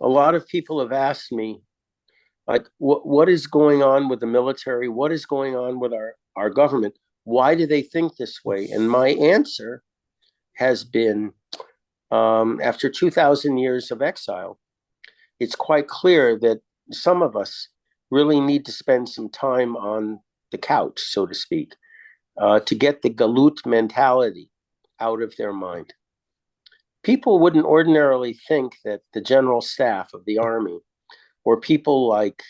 A lot of people have asked me, like, what is going on with the military? What is going on with our government? Why do they think this way? And my answer has been, after 2,000 years of exile, it's quite clear that some of us really need to spend some time on the couch, so to speak, to get the Galut mentality out of their mind. People wouldn't ordinarily think that the general staff of the army or people like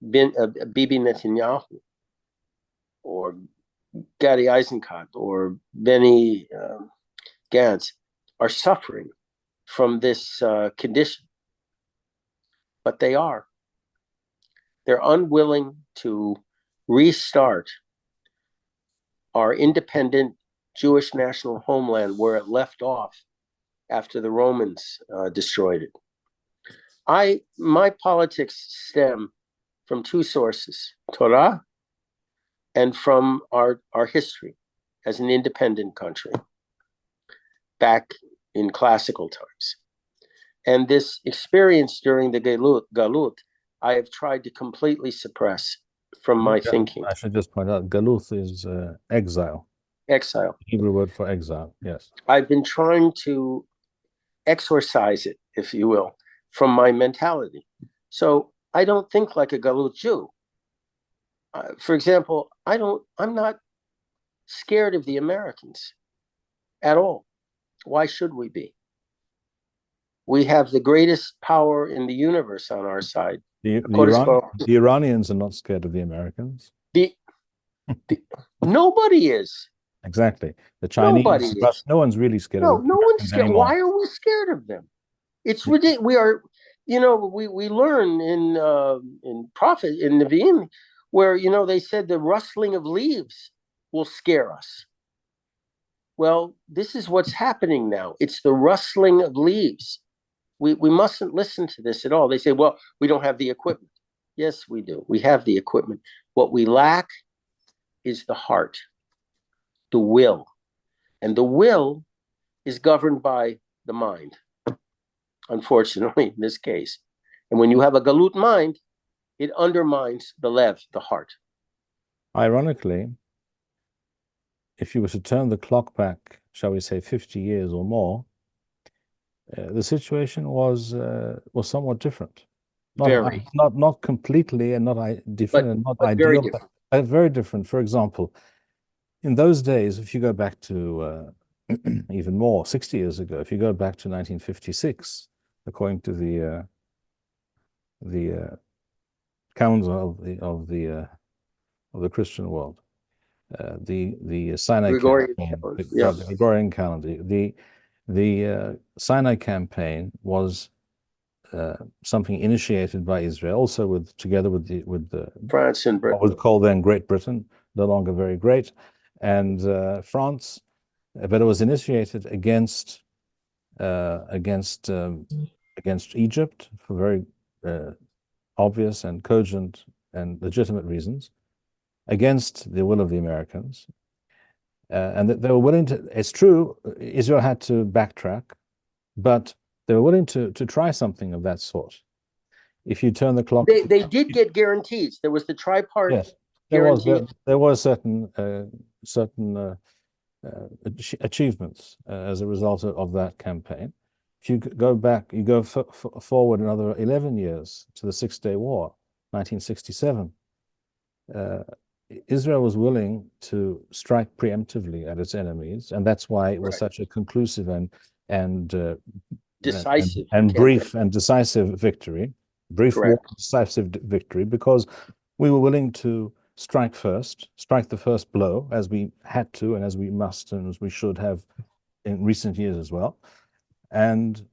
Bibi Netanyahu or Gadi Eisenkot or Benny Gantz are suffering from this condition. But they are. They're unwilling to restart our independent Jewish national homeland where it left off after the Romans destroyed it. My politics stem from two sources, Torah and from our history as an independent country back in classical times. And this experience during the Galut, I have tried to completely suppress from my thinking. I should just point out, Galut is exile. Exile. Hebrew word for exile, yes. I've been trying to exorcise it, if you will, from my mentality. So I don't think like a Galut Jew. For example, I'm not scared of the Americans at all. Why should we be? We have the greatest power in the universe on our side. The Iranians are not scared of the Americans. Nobody is. Exactly. The Chinese, no one's really scared of them. No one's scared. Anymore. Why are we scared of them? It's ridiculous. We are, we learn in Prophet, in Nevi'im, where, they said the rustling of leaves will scare us. Well, this is what's happening now. It's the rustling of leaves. We mustn't listen to this at all. They say, well, we don't have the equipment. Yes, we do. We have the equipment. What we lack is the heart, the will. And the will is governed by the mind, unfortunately, in this case. And when you have a Galut mind, it undermines the lev, the heart. Ironically, if you were to turn the clock back, shall we say, 50 years or more, the situation was somewhat different. Not completely and not different, not ideal, but very different. For example, in those days, if you go back to even more, 60 years ago, if you go back to 1956, according to the calendar of the Christian world, the Sinai Campaign, the Gregorian calendar, the Sinai Campaign was something initiated by Israel, also together with the France and Britain, what was called then Great Britain, no longer very great, and France, but it was initiated against Egypt for very obvious and cogent and legitimate reasons, against the will of the Americans. And that they were willing to, it's true, Israel had to backtrack, but they were willing to try something of that sort. If you turn the clock... They did get guarantees. There was the tripartite guarantee. There was certain achievements as a result of that campaign. If you go back, you go forward another 11 years to the Six-Day War, 1967, Israel was willing to strike preemptively at its enemies, and that's why it was such a conclusive and decisive and brief and decisive victory. Decisive victory, because we were willing to strike the first blow, as we had to and as we must and as we should have in recent years as well. And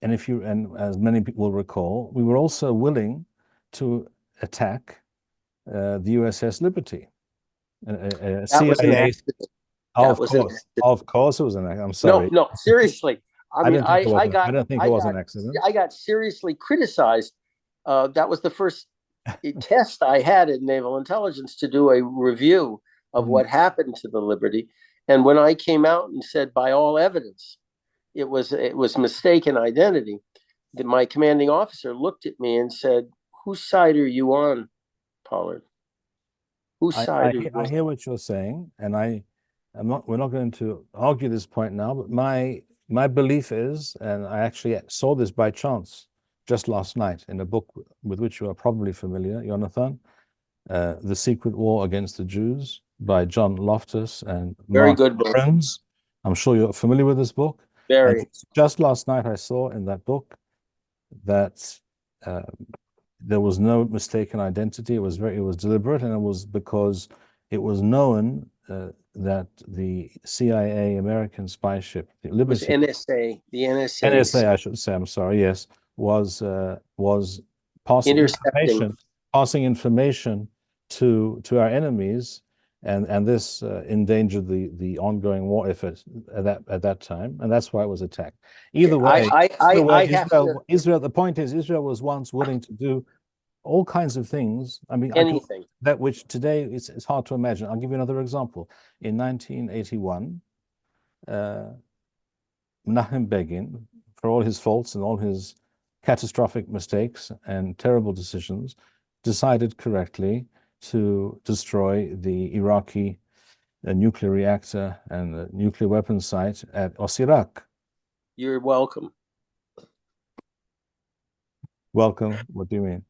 as many people will recall, we were also willing to attack the USS Liberty. CIA. Of course it was an accident. I'm sorry. No, seriously. I don't think it was an accident. I got seriously criticized. That was the first test I had in naval intelligence, to do a review of what happened to the Liberty. And when I came out and said, by all evidence, it was mistaken identity, my commanding officer looked at me and said, "Whose side are you on, Pollard? Whose side are you I on?" hear what you're saying, and we're not going to argue this point now, but my belief is, and I actually saw this by chance just last night in a book with which you are probably familiar, Jonathan, The Secret War Against the Jews by John Loftus and Very Mark good book. Burns. I'm sure you're familiar with this book. Very. And just last night, I saw in that book that there was no mistaken identity. It was deliberate, and it was because it was known that the CIA American spy ship, the It was Liberty, NSA, I should say, I'm sorry, yes, was passing intercepting. information to our enemies, and this endangered the ongoing war effort at that time, and that's why it was attacked. Either way, I have Israel. The point is, Israel was once willing to do all kinds of things. I mean, anything. that which today it's hard to imagine. I'll give you another example. In 1981, Menachem Begin, for all his faults and all his catastrophic mistakes and terrible decisions, decided correctly to destroy the Iraqi nuclear reactor and the nuclear weapons site at Osirak. You're welcome. Welcome. What do you mean?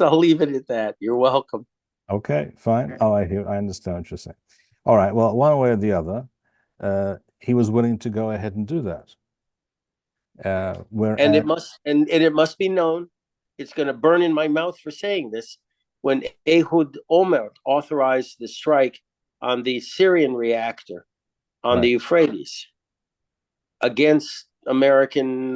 I'll leave it at that. You're welcome. Okay, fine. Oh, I understand what you're saying. All right. Well, one way or the other, he was willing to go ahead and do that. And it must be known, it's going to burn in my mouth for saying this, when Ehud Olmert authorized the strike on the Syrian reactor on the Euphrates against American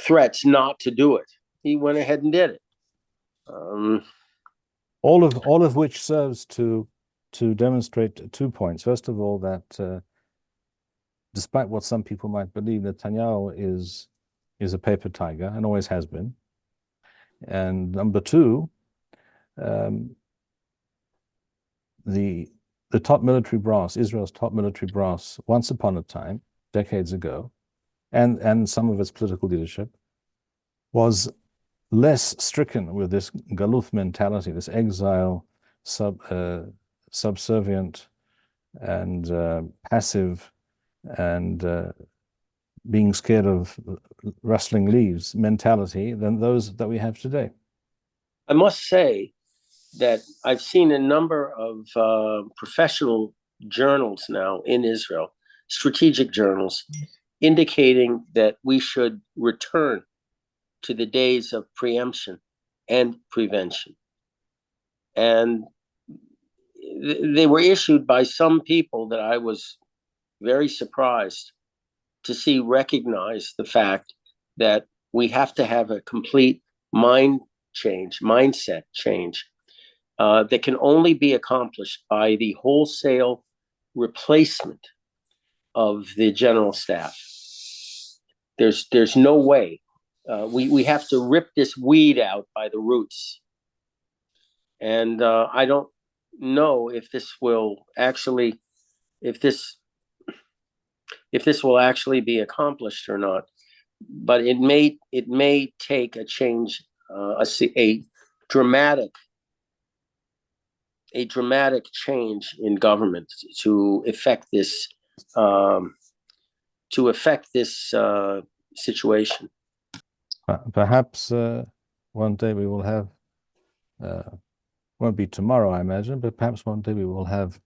threats not to do it, he went ahead and did it. All of which serves to demonstrate 2 points. First of all, that despite what some people might believe, Netanyahu is a paper tiger and always has been. And number two, the top military brass, Israel's top military brass, once upon a time, decades ago, and some of its political leadership, was less stricken with this Galut mentality, this exile, subservient and passive and being scared of rustling leaves mentality than those that we have today. I must say that I've seen a number of professional journals now in Israel, strategic journals, indicating that we should return to the days of preemption and prevention. And they were issued by some people that I was very surprised to see recognize the fact that we have to have a complete mindset change that can only be accomplished by the wholesale replacement of the general staff. There's no way. We have to rip this weed out by the roots. And I don't know if this will actually be accomplished or not. But it may take a change, a dramatic change in government to affect this situation. Perhaps one day we will have, won't be tomorrow, I imagine, but perhaps one day we will have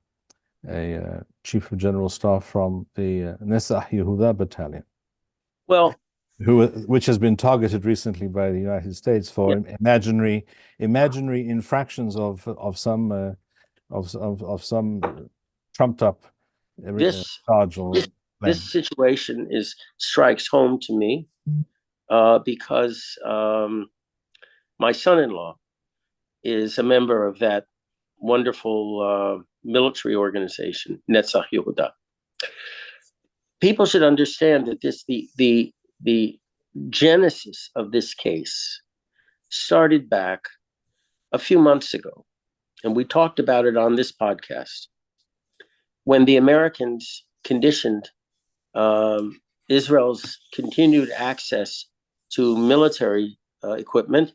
a chief of general staff from the Netzach Yehuda battalion. Well, which has been targeted recently by the United States for imaginary infractions of some trumped up charge. This situation strikes home to me because my son-in-law is a member of that wonderful military organization, Netzach Yehuda. People should understand that the genesis of this case started back a few months ago, and we talked about it on this podcast, when the Americans conditioned Israel's continued access to military equipment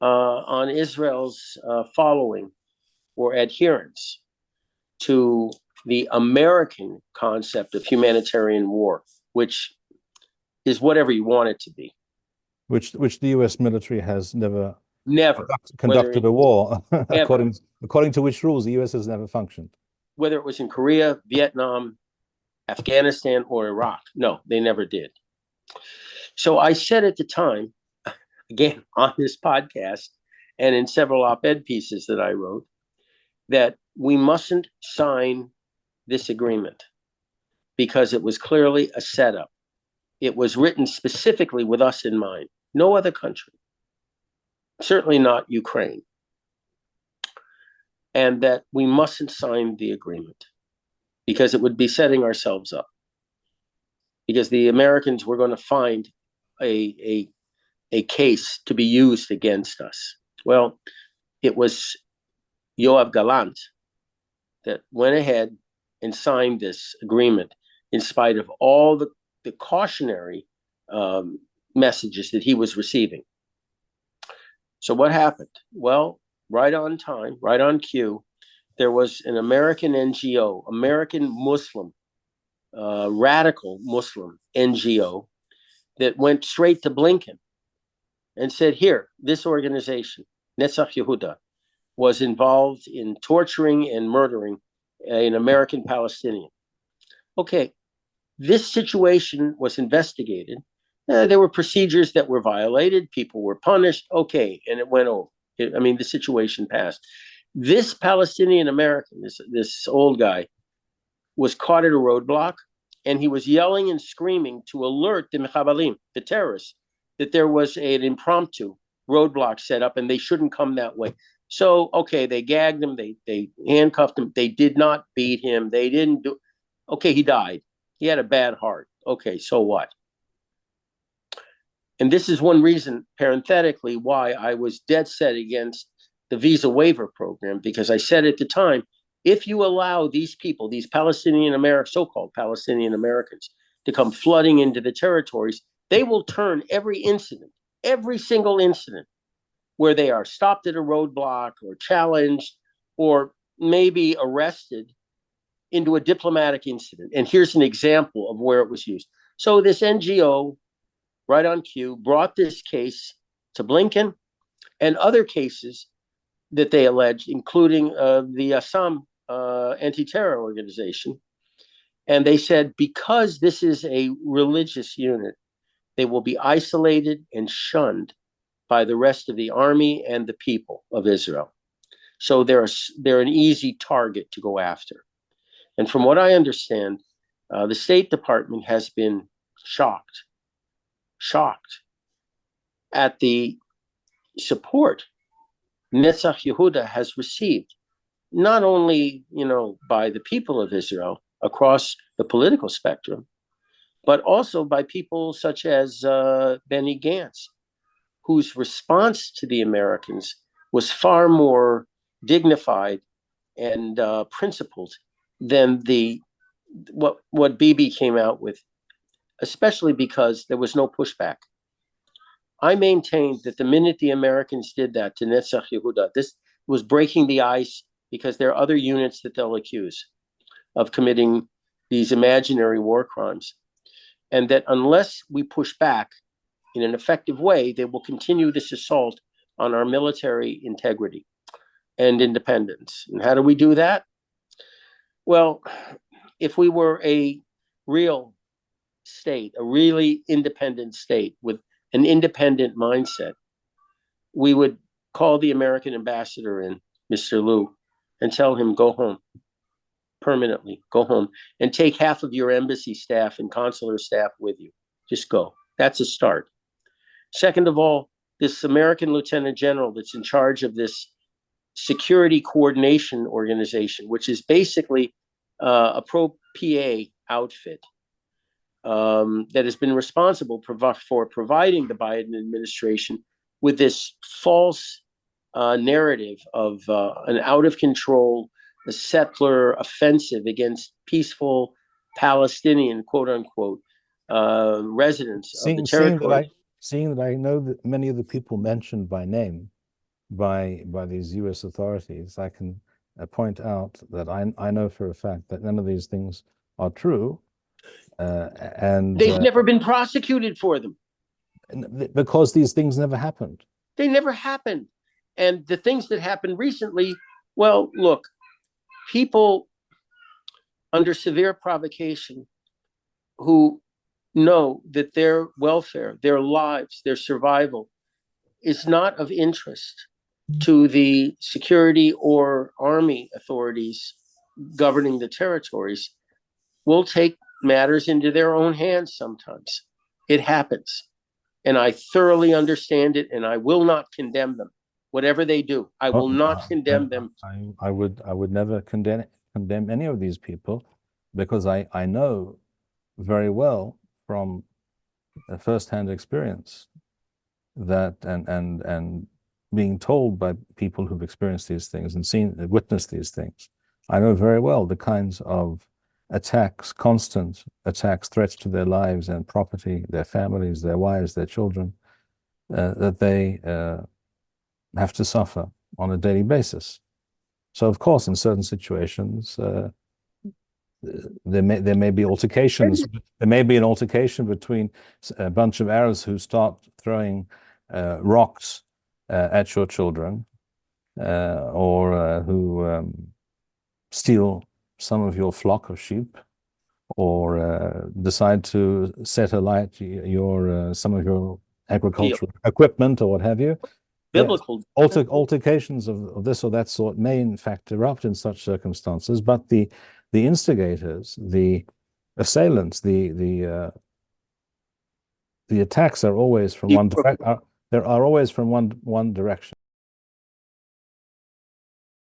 on Israel's following or adherence to the American concept of humanitarian war, which is whatever you want it to be. Which the U.S. military has never conducted a Whether war according to which rules the U.S. has never functioned. Whether it was in Korea, Vietnam, Afghanistan, or Iraq. No, they never did. So I said at the time, again, on this podcast and in several op-ed pieces that I wrote, that we mustn't sign this agreement because it was clearly a setup. It was written specifically with us in mind. No other country. Certainly not Ukraine. And that we mustn't sign the agreement because it would be setting ourselves up. Because the Americans were going to find a case to be used against us. Well, it was Yoav Gallant that went ahead and signed this agreement in spite of all the cautionary messages that he was receiving. So what happened? Well, right on time, right on cue, there was an American NGO, American Muslim, radical Muslim NGO that went straight to Blinken and said, here, this organization, Netzach Yehuda, was involved in torturing and murdering an American Palestinian. Okay, this situation was investigated. There were procedures that were violated. People were punished. Okay, and it went over. The situation passed. This Palestinian American, this old guy, was caught at a roadblock, and he was yelling and screaming to alert the Mechabalim, the terrorists, that there was an impromptu roadblock set up and they shouldn't come that way. So, okay, they gagged him, they handcuffed him, they did not beat him, they didn't do. Okay, he died. He had a bad heart. Okay, so what? And this is one reason, parenthetically, why I was dead set against the visa waiver program, because I said at the time, if you allow these people, these so-called Palestinian Americans, to come flooding into the territories, they will turn every single incident where they are stopped at a roadblock or challenged or maybe arrested into a diplomatic incident. And here's an example of where it was used. So this NGO, right on cue, brought this case to Blinken and other cases that they alleged, including the Assam anti-terror organization. And they said, because this is a religious unit, they will be isolated and shunned by the rest of the army and the people of Israel. So they're an easy target to go after. And from what I understand, the State Department has been shocked at the support Netzach Yehuda has received, not only, by the people of Israel across the political spectrum, but also by people such as Benny Gantz, whose response to the Americans was far more dignified and principled than what Bibi came out with, especially because there was no pushback. I maintained that the minute the Americans did that to Netzach Yehuda, this was breaking the ice, because there are other units that they'll accuse of committing these imaginary war crimes. And that unless we push back in an effective way, they will continue this assault on our military integrity and independence. And how do we do that? Well, if we were a real state, a really independent state with an independent mindset, we would call the American ambassador in, Mr. Liu, and tell him, go home permanently, go home, and take half of your embassy staff and consular staff with you. Just go. That's a start. Second of all, this American lieutenant general that's in charge of this security coordination organization, which is basically a pro-PA outfit that has been responsible for providing the Biden administration with this false narrative of an out-of-control, a settler offensive against peaceful Palestinian, quote unquote, residents of the territory. Seeing that I know that many of the people mentioned by name by these U.S. authorities, I can point out that I know for a fact that none of these things are true, and they've never been prosecuted for them because these things never happened. They never happened. And the things that happened recently, well, look, people under severe provocation who know that their welfare, their lives, their survival is not of interest to the security or army authorities governing the territories, will take matters into their own hands sometimes. It happens. And I thoroughly understand it, and I will not condemn them. Whatever they do, I will not condemn them. I would never condemn any of these people, because I know very well from a first-hand experience that and being told by people who've experienced these things and witnessed these things, I know very well the kinds of attacks, constant attacks, threats to their lives and property, their families, their wives, their children, that they have to suffer on a daily basis. So, of course, in certain situations, there may be altercations. There may be an altercation between a bunch of Arabs who start throwing rocks at your children, or who steal some of your flock of sheep, or decide to set alight some of your agricultural equipment or what have you. Biblical altercations of this or that sort may in fact erupt in such circumstances, but the instigators, the assailants, the attacks are always from one direction.